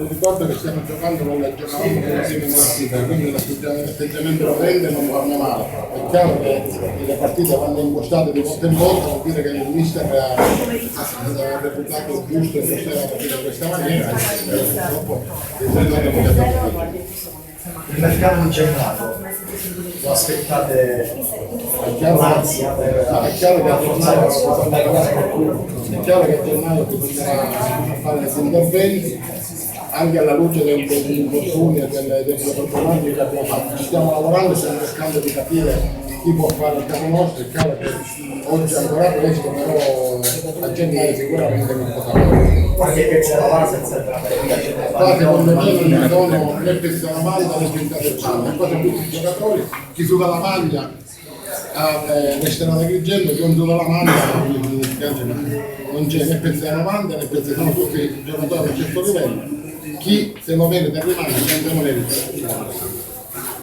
ricordo che stiamo giocando con la giocavamo insieme in partita, quindi l'atteggiamento lo prende non fa male. È chiaro che le partite vanno impostate di volta in volta, vuol dire che il mister ha reputato giusto impostare la partita in questa maniera e purtroppo il mercato di gennaio lo aspettate l'ansia è chiaro che a gennaio bisognerà fare degli interventi anche alla luce degli infortuni e delle problematiche che abbiamo fatto. Ci stiamo lavorando, stiamo cercando di capire chi può fare il capo nostro. È chiaro che oggi ancora presto, però a gennaio sicuramente non potrà. anche che c'è la base eccetera. Secondo me non mi sono né pezzi alla maglia né pintate il panno, qua sono tutti i giocatori, chi suda la maglia resterà da Grigello, chi non suda la maglia non c'è né pezzi alla maglia né pezzi, sono tutti giocatori a un certo livello, chi se lo merita rimane, chi non se lo merita.